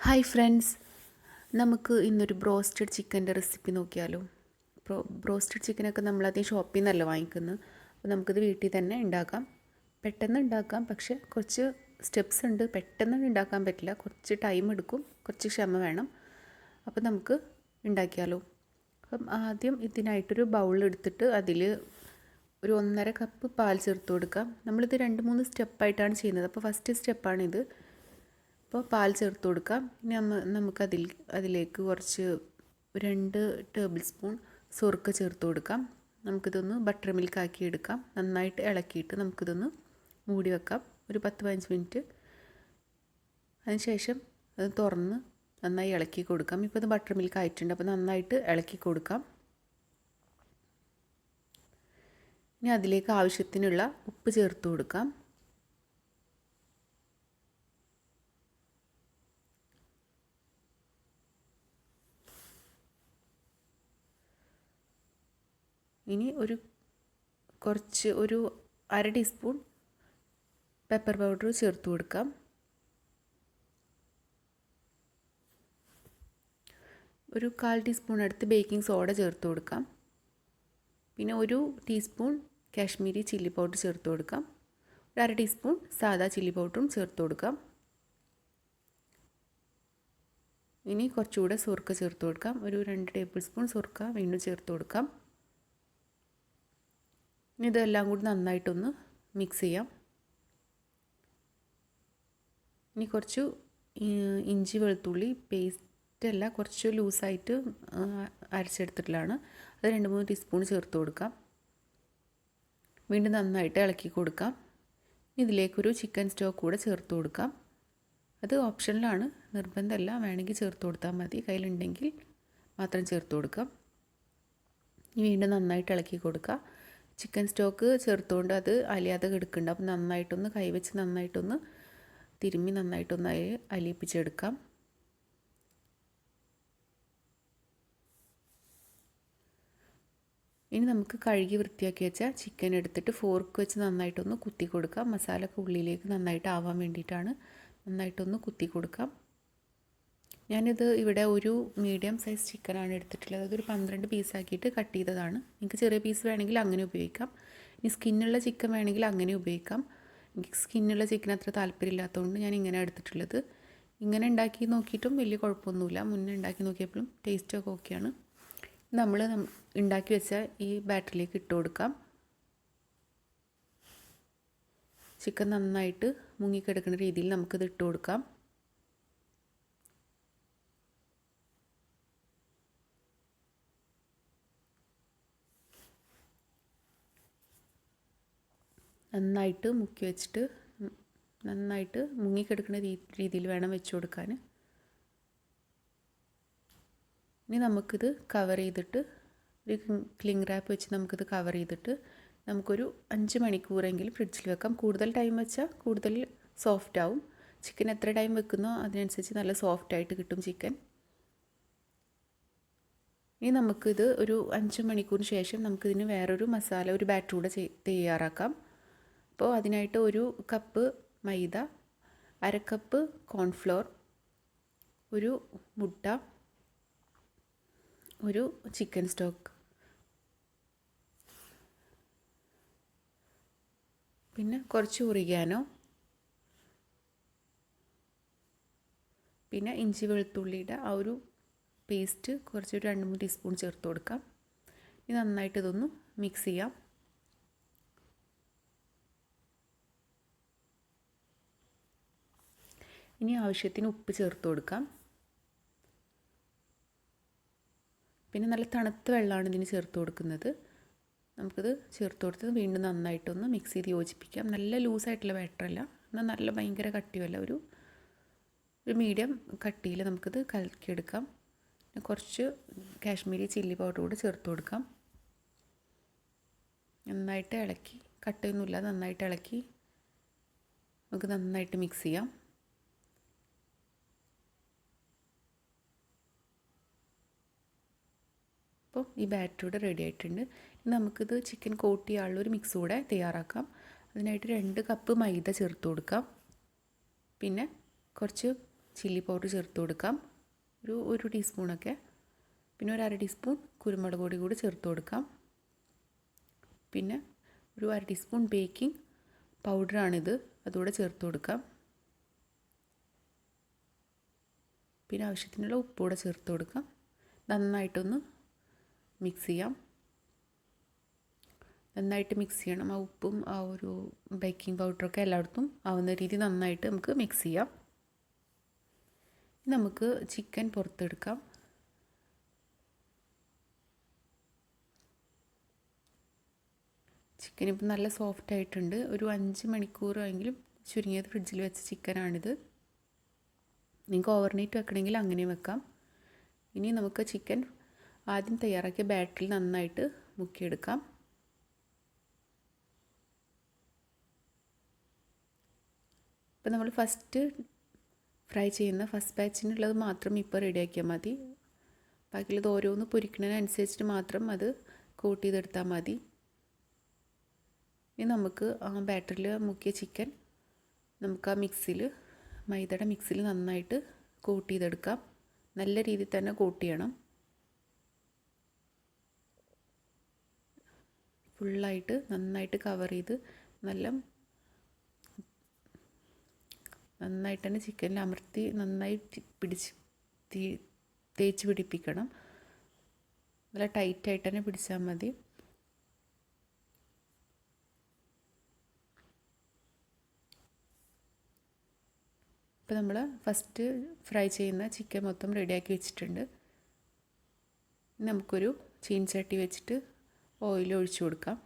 Hi friends, നമുക്ക് ഇന്നൊരു broasted ചിക്കൻ്റെ റെസിപ്പി നോക്കിയാലോ. ബ്രോസ്റ്റഡ് ചിക്കനൊക്കെ നമ്മളാദ്യം ഷോപ്പിൽ നിന്നല്ല വാങ്ങിക്കുന്നത്. അപ്പോൾ നമുക്കിത് വീട്ടിൽ തന്നെ ഉണ്ടാക്കാം. പെട്ടെന്ന് ഉണ്ടാക്കാം, പക്ഷേ കുറച്ച് സ്റ്റെപ്സ് ഉണ്ട്. പെട്ടെന്ന് ഉണ്ടാക്കാൻ പറ്റില്ല, കുറച്ച് ടൈം എടുക്കും, കുറച്ച് ക്ഷമ വേണം. അപ്പോൾ നമുക്ക് ഉണ്ടാക്കിയാലോ. അപ്പം ആദ്യം ഇതിനായിട്ടൊരു ബൗൾ എടുത്തിട്ട് അതിൽ ഒരു 1.5 കപ്പ് പാൽ ചേർത്ത് കൊടുക്കാം. നമ്മളിത് 2-3 സ്റ്റെപ്പായിട്ടാണ് ചെയ്യുന്നത്. അപ്പോൾ ഫസ്റ്റ് സ്റ്റെപ്പാണിത്. അപ്പോൾ പാൽ ചേർത്ത് കൊടുക്കാം. ഇനി അതിലേക്ക് കുറച്ച് 2 ടേബിൾ സ്പൂൺ സുർക്ക ചേർത്ത് കൊടുക്കാം. നമുക്കിതൊന്ന് ബട്ടർ മിൽക്ക് ആക്കി എടുക്കാം. നന്നായിട്ട് ഇളക്കിയിട്ട് നമുക്കിതൊന്ന് മൂടി വെക്കാം ഒരു 10-15 മിനിറ്റ്. അതിനുശേഷം അത് തുറന്ന് നന്നായി ഇളക്കി കൊടുക്കാം. ഇപ്പോൾ ഇത് ബട്ടർ മിൽക്ക് ആയിട്ടുണ്ട്, അപ്പോൾ നന്നായിട്ട് ഇളക്കി കൊടുക്കാം. ഇനി അതിലേക്ക് ആവശ്യത്തിനുള്ള ഉപ്പ് ചേർത്ത് കൊടുക്കാം. ഇനി ഒരു 1/2 ടീസ്പൂൺ പെപ്പർ പൗഡർ ചേർത്ത് കൊടുക്കാം. ഒരു 1/4 ടീസ്പൂൺ അടുത്ത് ബേക്കിംഗ് സോഡ ചേർത്ത് കൊടുക്കാം. പിന്നെ 1 ടീസ്പൂൺ കാശ്മീരി ചില്ലി പൗഡർ ചേർത്ത് കൊടുക്കാം. 1/2 ടീസ്പൂൺ സാദാ ചില്ലി പൗഡറും ചേർത്ത് കൊടുക്കാം. ഇനി കുറച്ചുകൂടെ സുർക്ക ചേർത്ത് കൊടുക്കാം. ഒരു 2 ടേബിൾ സ്പൂൺ സുർക്ക വീണ്ടും ചേർത്ത് കൊടുക്കാം. ഇനി ഇതെല്ലാം കൂടി നന്നായിട്ടൊന്ന് മിക്സ് ചെയ്യാം. ഇനി കുറച്ച് ഇഞ്ചി വെളുത്തുള്ളി പേസ്റ്റല്ല, കുറച്ച് ലൂസായിട്ട് അരച്ചെടുത്തിട്ടുള്ളതാണ്. അത് 2-3 ടീസ്പൂൺ ചേർത്ത് കൊടുക്കാം. വീണ്ടും നന്നായിട്ട് ഇളക്കി കൊടുക്കാം. ഇതിലേക്കൊരു ചിക്കൻ സ്റ്റോക്ക് കൂടെ ചേർത്ത് കൊടുക്കാം. അത് ഓപ്ഷനിലാണ്, നിർബന്ധമല്ല, വേണമെങ്കിൽ ചേർത്ത് കൊടുത്താൽ മതി. കയ്യിലുണ്ടെങ്കിൽ മാത്രം ചേർത്ത് കൊടുക്കാം. വീണ്ടും നന്നായിട്ട് ഇളക്കി കൊടുക്കുക. ചിക്കൻ സ്റ്റോക്ക് ചേർത്തുകൊണ്ട് അത് അലിയാതെ കിടക്കുന്നുണ്ട്. അപ്പോൾ നന്നായിട്ടൊന്ന് കൈവച്ച് നന്നായിട്ടൊന്ന് തിരുമ്മി നന്നായിട്ടൊന്ന് അലിയിപ്പിച്ചെടുക്കാം. ഇനി നമുക്ക് കഴുകി വൃത്തിയാക്കി വെച്ച ചിക്കൻ എടുത്തിട്ട് ഫോർക്ക് വെച്ച് നന്നായിട്ടൊന്ന് കുത്തി കൊടുക്കാം. മസാല ഒക്കെ ഉള്ളിലേക്ക് നന്നായിട്ട് ആവാൻ വേണ്ടിയിട്ടാണ്. നന്നായിട്ടൊന്ന് കുത്തി കൊടുക്കാം. ഞാനിത് ഇവിടെ ഒരു മീഡിയം സൈസ് ചിക്കനാണ് എടുത്തിട്ടുള്ളത്. അതൊരു 12 പീസാക്കിയിട്ട് കട്ട് ചെയ്തതാണ്. നിങ്ങൾക്ക് ചെറിയ പീസ് വേണമെങ്കിൽ അങ്ങനെ ഉപയോഗിക്കാം. ഇനി സ്കിന്നുള്ള ചിക്കൻ വേണമെങ്കിൽ അങ്ങനെ ഉപയോഗിക്കാം. എനിക്ക് സ്കിന്നുള്ള ചിക്കൻ അത്ര താല്പര്യമില്ലാത്തതുകൊണ്ട് ഞാൻ ഇങ്ങനെ എടുത്തിട്ടുള്ളത്. ഇങ്ങനെ ഉണ്ടാക്കി നോക്കിയിട്ടും വലിയ കുഴപ്പമൊന്നുമില്ല. മുന്നേ ഉണ്ടാക്കി നോക്കിയപ്പോഴും ടേസ്റ്റൊക്കെ ഓക്കെയാണ്. നമ്മൾ ഉണ്ടാക്കി വെച്ച ഈ ബാറ്ററിലേക്ക് ഇട്ട് കൊടുക്കാം. ചിക്കൻ നന്നായിട്ട് മുങ്ങിക്കിടക്കുന്ന രീതിയിൽ നമുക്കിത് ഇട്ട് കൊടുക്കാം. നന്നായിട്ട് മുക്കി വെച്ചിട്ട് നന്നായിട്ട് മുങ്ങിക്കിടക്കുന്ന രീതിയിൽ വേണം വെച്ച് കൊടുക്കാൻ. ഇനി നമുക്കിത് കവർ ചെയ്തിട്ട് ഒരു ക്ലിംഗ് റാപ്പ് വെച്ച് നമുക്കിത് കവർ ചെയ്തിട്ട് നമുക്കൊരു 5 മണിക്കൂറെങ്കിലും ഫ്രിഡ്ജിൽ വെക്കാം. കൂടുതൽ ടൈം വെച്ചാൽ കൂടുതൽ സോഫ്റ്റ് ആവും. ചിക്കൻ എത്ര ടൈം വെക്കുന്നോ അതിനനുസരിച്ച് നല്ല സോഫ്റ്റായിട്ട് കിട്ടും ചിക്കൻ. ഇനി നമുക്കിത് ഒരു 5 മണിക്കൂറിന് ശേഷം നമുക്കിതിന് വേറൊരു മസാല, ഒരു ബാറ്റർ കൂടെ തയ്യാറാക്കാം. അപ്പോൾ അതിനായിട്ട് 1 കപ്പ് മൈദ, 1/2 കപ്പ് കോൺഫ്ലോർ, ഒരു മുട്ട, ഒരു ചിക്കൻ സ്റ്റോക്ക്, പിന്നെ കുറച്ച് ഒറിഗാനോ, പിന്നെ ഇഞ്ചി വെളുത്തുള്ളിയുടെ ആ ഒരു പേസ്റ്റ് കുറച്ച് 2-3 ടീസ്പൂൺ ചേർത്ത് കൊടുക്കാം. ഇനി നന്നായിട്ട് ഇതൊന്ന് മിക്സ് ചെയ്യാം. ഇനി ആവശ്യത്തിന് ഉപ്പ് ചേർത്ത് കൊടുക്കാം. പിന്നെ നല്ല തണുത്ത വെള്ളമാണ് ഇതിന് ചേർത്ത് കൊടുക്കുന്നത്. നമുക്കിത് ചേർത്ത് കൊടുത്ത് വീണ്ടും നന്നായിട്ടൊന്ന് മിക്സ് ചെയ്ത് യോജിപ്പിക്കാം. നല്ല ലൂസായിട്ടുള്ള ബാറ്ററല്ല, എന്നാൽ നല്ല ഭയങ്കര കട്ടിയല്ല, ഒരു മീഡിയം കട്ടിയിൽ നമുക്കിത് കലക്കിയെടുക്കാം. കുറച്ച് കാശ്മീരി ചില്ലി പൗഡർ കൂടെ ചേർത്ത് കൊടുക്കാം. നന്നായിട്ട് ഇളക്കി, കട്ടയൊന്നുമില്ല, നന്നായിട്ട് ഇളക്കി നമുക്ക് നന്നായിട്ട് മിക്സ് ചെയ്യാം. അപ്പോൾ ഈ ബാറ്റർ ഇവിടെ റെഡി ആയിട്ടുണ്ട്. നമുക്കിത് ചിക്കൻ കോട്ട് ചെയ്യാനുള്ള ഒരു മിക്സ് കൂടെ തയ്യാറാക്കാം. അതിനായിട്ട് 2 കപ്പ് മൈദ ചേർത്ത് കൊടുക്കാം. പിന്നെ കുറച്ച് ചില്ലി പൗഡർ ചേർത്ത് കൊടുക്കാം, ഒരു ടീസ്പൂണൊക്കെ. പിന്നെ ഒരു 1/2 ടീസ്പൂൺ കുരുമുളക് പൊടി കൂടി ചേർത്ത് കൊടുക്കാം. പിന്നെ ഒരു 1/2 ടീസ്പൂൺ ബേക്കിംഗ് പൗഡറാണിത്, അതുകൂടെ ചേർത്ത് കൊടുക്കാം. പിന്നെ ആവശ്യത്തിനുള്ള ഉപ്പുകൂടെ ചേർത്ത് കൊടുക്കാം. നന്നായിട്ടൊന്ന് മിക്സ് ചെയ്യാം. നന്നായിട്ട് മിക്സ് ചെയ്യണം. ആ ഉപ്പും ആ ഒരു ബേക്കിംഗ് പൗഡറൊക്കെ എല്ലായിടത്തും ആവുന്ന രീതി നന്നായിട്ട് നമുക്ക് മിക്സ് ചെയ്യാം. നമുക്ക് ചിക്കൻ പുറത്തെടുക്കാം. ചിക്കൻ ഇപ്പം നല്ല സോഫ്റ്റ് ആയിട്ടുണ്ട്. ഒരു 5 മണിക്കൂറെങ്കിലും ചുരുങ്ങിയത് ഫ്രിഡ്ജിൽ വെച്ച ചിക്കനാണിത്. നിങ്ങൾക്ക് ഓവർനൈറ്റ് വെക്കണമെങ്കിൽ അങ്ങനെ വെക്കാം. ഇനി നമുക്ക് ചിക്കൻ ആദ്യം തയ്യാറാക്കിയ ബാറ്ററിൽ നന്നായിട്ട് മുക്കിയെടുക്കാം. ഇപ്പം നമ്മൾ ഫസ്റ്റ് ഫ്രൈ ചെയ്യുന്ന ഫസ്റ്റ് ബാച്ചിനുള്ളത് മാത്രം ഇപ്പോൾ റെഡിയാക്കിയാൽ മതി. ബാക്കിയുള്ളത് ഓരോന്ന് പൊരിക്കുന്നതിനനുസരിച്ചിട്ട് മാത്രം അത് കോട്ട് ചെയ്തെടുത്താൽ മതി. ഇനി നമുക്ക് ആ ബാറ്ററിൽ മുക്കിയ ചിക്കൻ നമുക്ക് ആ മൈദയുടെ മിക്സിയിൽ നന്നായിട്ട് കോട്ട് ചെയ്തെടുക്കാം. നല്ല രീതിയിൽ തന്നെ കോട്ട് ചെയ്യണം. ഫുള്ളായിട്ട് നന്നായിട്ട് കവർ ചെയ്ത് നന്നായിട്ട് തന്നെ ചിക്കനിൽ അമർത്തി നന്നായി തേച്ച് പിടിപ്പിക്കണം. നല്ല ടൈറ്റായിട്ട് തന്നെ പിടിച്ചാൽ മതി. ഇപ്പോൾ നമ്മൾ ഫസ്റ്റ് ഫ്രൈ ചെയ്യുന്ന ചിക്കൻ മൊത്തം റെഡിയാക്കി വെച്ചിട്ടുണ്ട്. നമുക്കൊരു ചീനച്ചട്ടി വെച്ചിട്ട് ഓയിൽ ഒഴിച്ചു കൊടുക്കാം.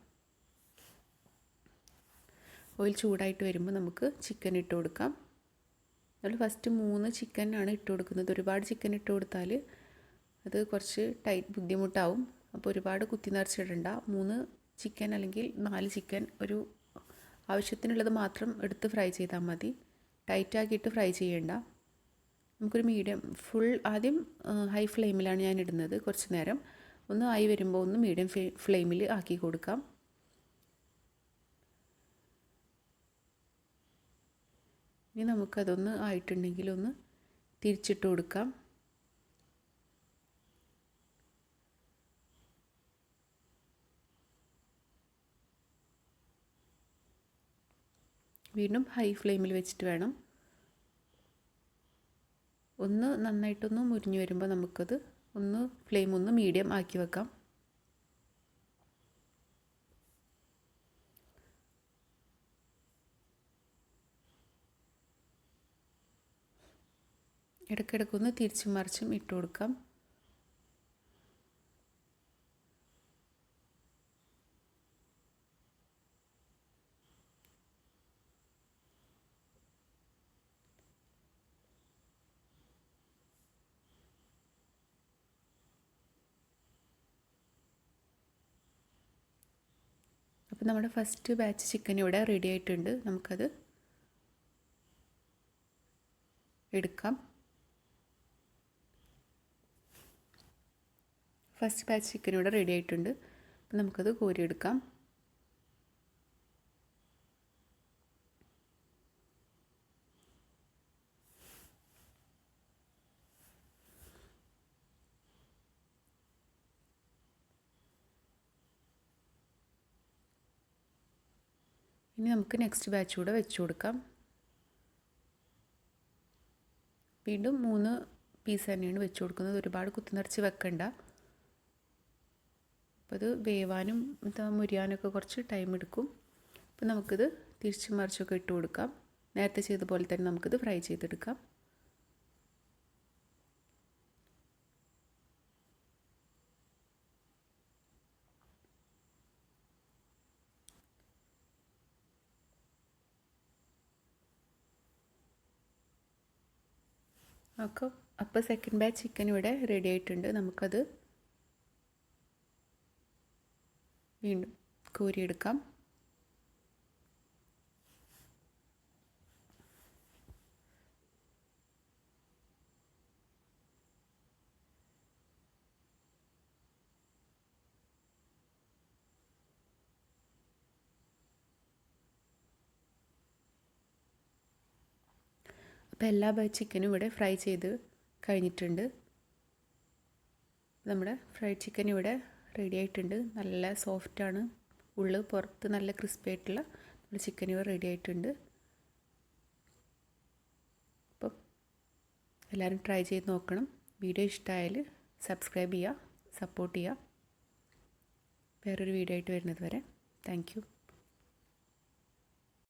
ഓയിൽ ചൂടായിട്ട് വരുമ്പോൾ നമുക്ക് ചിക്കൻ ഇട്ട് കൊടുക്കാം. നമ്മൾ ഫസ്റ്റ് 3 ചിക്കനാണ് ഇട്ട് കൊടുക്കുന്നത്. ഒരുപാട് ചിക്കൻ ഇട്ട് കൊടുത്താൽ അത് കുറച്ച് ബുദ്ധിമുട്ടാവും. അപ്പോൾ ഒരുപാട് കുത്തി നിറച്ചിടണ്ട. 3 ചിക്കൻ അല്ലെങ്കിൽ 4 ചിക്കൻ ഒരു ആവശ്യത്തിനുള്ളത് മാത്രം എടുത്ത് ഫ്രൈ ചെയ്താൽ മതി. ടൈറ്റാക്കിയിട്ട് ഫ്രൈ ചെയ്യേണ്ട. നമുക്കൊരു മീഡിയം ആദ്യം ഹൈ ഫ്ലെയിമിലാണ് ഞാൻ ഇടുന്നത്. കുറച്ച് നേരം ഒന്ന് ആയി വരുമ്പോൾ ഒന്ന് മീഡിയം ഫ്ലെയിമിൽ ആക്കി കൊടുക്കാം. ഇനി നമുക്കതൊന്ന് ആയിട്ടുണ്ടെങ്കിൽ ഒന്ന് തിരിച്ചിട്ട് കൊടുക്കാം. വീണ്ടും ഹൈ ഫ്ലെയിമിൽ വെച്ചിട്ട് വേണം. ഒന്ന് നന്നായിട്ടൊന്ന് മുരിഞ്ഞു വരുമ്പോൾ നമുക്കത് ഫ്ലെയിം ഒന്ന് മീഡിയം ആക്കി വെക്കാം. ഇടയ്ക്കിടയ്ക്കൊന്ന് തിരിച്ചും മറിച്ചും ഇട്ട് കൊടുക്കാം. അപ്പോൾ നമ്മുടെ ഫസ്റ്റ് ബാച്ച് ചിക്കൻ ഇവിടെ റെഡി ആയിട്ടുണ്ട്. നമുക്കത് എടുക്കാം. ഫസ്റ്റ് ബാച്ച് ചിക്കൻ ഇവിടെ റെഡി ആയിട്ടുണ്ട്. അപ്പോൾ നമുക്കത് കോരിയെടുക്കാം. ഇനി നമുക്ക് നെക്സ്റ്റ് ബാച്ച് കൂടെ വെച്ച് കൊടുക്കാം. വീണ്ടും 3 പീസ് തന്നെയാണ് വെച്ച് കൊടുക്കുന്നത്. ഒരുപാട് കുത്തിനിറച്ച് വെക്കണ്ട. അപ്പോൾ അത് വേവാനും മുരിയാനൊക്കെ കുറച്ച് ടൈം എടുക്കും. അപ്പോൾ നമുക്കിത് തിരിച്ചും മറിച്ചൊക്കെ ഇട്ട് കൊടുക്കാം. നേരത്തെ ചെയ്ത പോലെ തന്നെ നമുക്കിത് ഫ്രൈ ചെയ്തെടുക്കാം. അപ്പോൾ സെക്കൻഡ് ബാച്ച് ചിക്കൻ ഇവിടെ റെഡി ആയിട്ടുണ്ട്. നമുക്കത് വീണ്ടും കോരിയെടുക്കാം. അപ്പോൾ എല്ലാ ചിക്കനും ഇവിടെ ഫ്രൈ ചെയ്ത് കഴിഞ്ഞിട്ടുണ്ട്. നമ്മുടെ ഫ്രൈഡ് ചിക്കൻ ഇവിടെ റെഡി ആയിട്ടുണ്ട്. നല്ല സോഫ്റ്റാണ്, ഉള്ളിൽ പുറത്ത് നല്ല ക്രിസ്പി ആയിട്ടുള്ള നമ്മുടെ ചിക്കൻ ഇവിടെ റെഡി ആയിട്ടുണ്ട്. അപ്പം എല്ലാവരും ട്രൈ ചെയ്ത് നോക്കണം. വീഡിയോ ഇഷ്ടമായാൽ സബ്സ്ക്രൈബ് ചെയ്യുക, സപ്പോർട്ട് ചെയ്യുക. വേറൊരു വീഡിയോ ആയിട്ട് വരുന്നത് വരെ താങ്ക് യു.